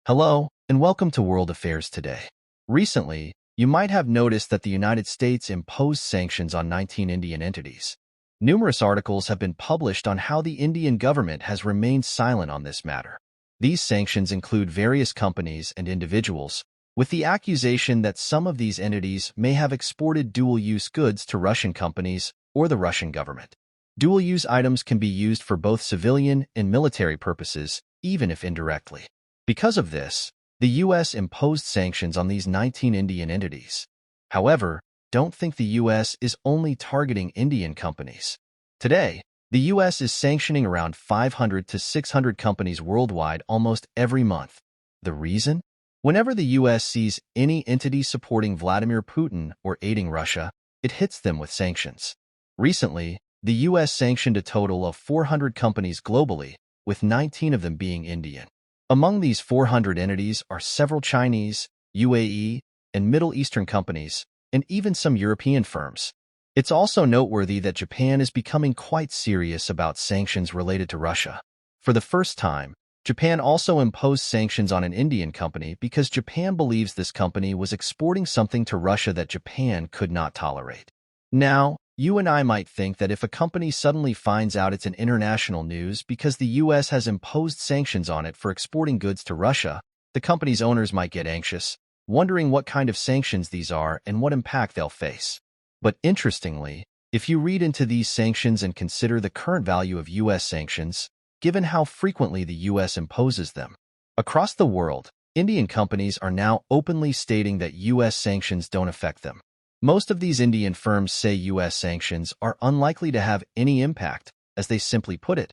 Hello, and welcome to World Affairs Today. Recently, you might have noticed that the United States imposed sanctions on 19 Indian entities. Numerous articles have been published on how the Indian government has remained silent on this matter. These sanctions include various companies and individuals, with the accusation that some of these entities may have exported dual-use goods to Russian companies or the Russian government. Dual-use items can be used for both civilian and military purposes, even if indirectly. Because of this, the U.S. imposed sanctions on these 19 Indian entities. However, don't think the U.S. is only targeting Indian companies. Today, the U.S. is sanctioning around 500 to 600 companies worldwide almost every month. The reason? Whenever the U.S. sees any entity supporting Vladimir Putin or aiding Russia, it hits them with sanctions. Recently, the U.S. sanctioned a total of 400 companies globally, with 19 of them being Indian. Among these 400 entities are several Chinese, UAE, and Middle Eastern companies, and even some European firms. It's also noteworthy that Japan is becoming quite serious about sanctions related to Russia. For the first time, Japan also imposed sanctions on an Indian company because Japan believes this company was exporting something to Russia that Japan could not tolerate. Now, you and I might think that if a company suddenly finds out it's in international news because the U.S. has imposed sanctions on it for exporting goods to Russia, the company's owners might get anxious, wondering what kind of sanctions these are and what impact they'll face. But interestingly, if you read into these sanctions and consider the current value of U.S. sanctions, given how frequently the U.S. imposes them, across the world, Indian companies are now openly stating that U.S. sanctions don't affect them. Most of these Indian firms say U.S. sanctions are unlikely to have any impact, as they simply put it.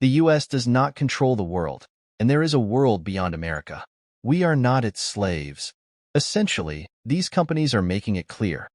The U.S. does not control the world, and there is a world beyond America. We are not its slaves. Essentially, these companies are making it clear.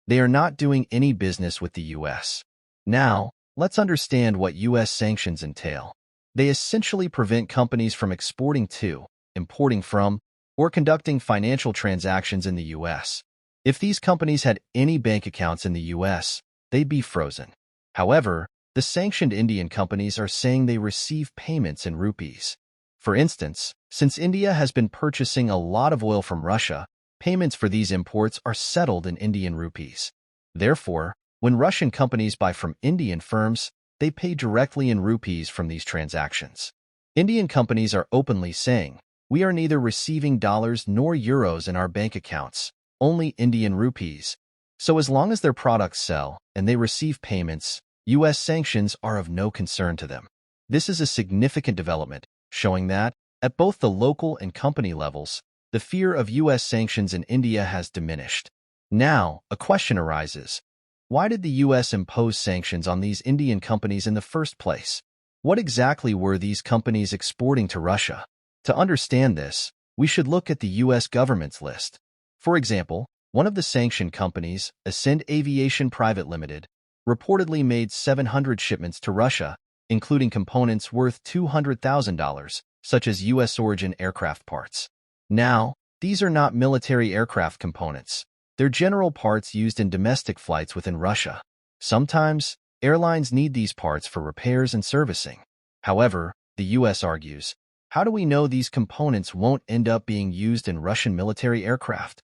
They are not doing any business with the U.S. Now, let's understand what U.S. sanctions entail. They essentially prevent companies from exporting to, importing from, or conducting financial transactions in the U.S. If these companies had any bank accounts in the U.S., they'd be frozen. However, the sanctioned Indian companies are saying they receive payments in rupees. For instance, since India has been purchasing a lot of oil from Russia, payments for these imports are settled in Indian rupees. Therefore, when Russian companies buy from Indian firms, they pay directly in rupees from these transactions. Indian companies are openly saying, "We are neither receiving dollars nor euros in our bank accounts, only Indian rupees." So as long as their products sell and they receive payments, U.S. sanctions are of no concern to them. This is a significant development, showing that, at both the local and company levels, the fear of U.S. sanctions in India has diminished. Now, a question arises. Why did the U.S. impose sanctions on these Indian companies in the first place? What exactly were these companies exporting to Russia? To understand this, we should look at the U.S. government's list. For example, one of the sanctioned companies, Ascend Aviation Private Limited, reportedly made 700 shipments to Russia, including components worth $200,000, such as U.S.-origin aircraft parts. Now, these are not military aircraft components. They're general parts used in domestic flights within Russia. Sometimes, airlines need these parts for repairs and servicing. However, the U.S. argues, how do we know these components won't end up being used in Russian military aircraft?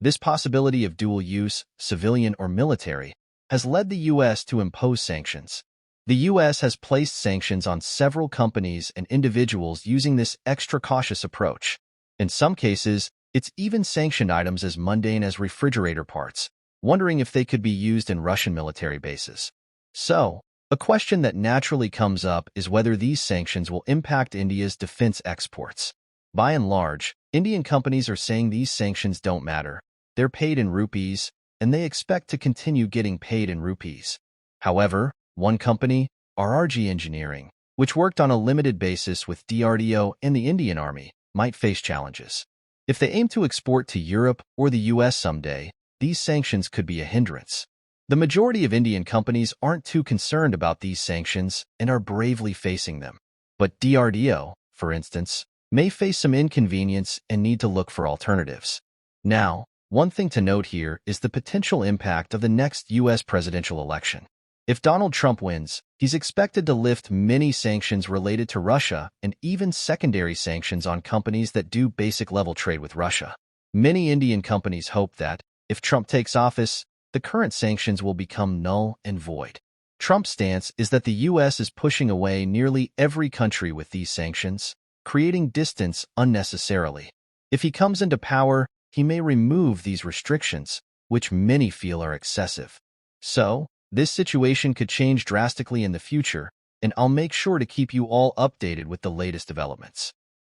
This possibility of dual use, civilian or military, has led the U.S. to impose sanctions. The U.S. has placed sanctions on several companies and individuals using this extra cautious approach. In some cases, it's even sanctioned items as mundane as refrigerator parts, wondering if they could be used in Russian military bases. So, a question that naturally comes up is whether these sanctions will impact India's defense exports. By and large, Indian companies are saying these sanctions don't matter. They're paid in rupees, and they expect to continue getting paid in rupees. However, one company, RRG Engineering, which worked on a limited basis with DRDO and the Indian Army, might face challenges. If they aim to export to Europe or the U.S. someday, these sanctions could be a hindrance. The majority of Indian companies aren't too concerned about these sanctions and are bravely facing them. But DRDO, for instance, may face some inconvenience and need to look for alternatives. Now, one thing to note here is the potential impact of the next U.S. presidential election. If Donald Trump wins, he's expected to lift many sanctions related to Russia and even secondary sanctions on companies that do basic-level trade with Russia. Many Indian companies hope that, if Trump takes office, the current sanctions will become null and void. Trump's stance is that the U.S. is pushing away nearly every country with these sanctions, creating distance unnecessarily. If he comes into power, he may remove these restrictions, which many feel are excessive. So, this situation could change drastically in the future, and I'll make sure to keep you all updated with the latest developments.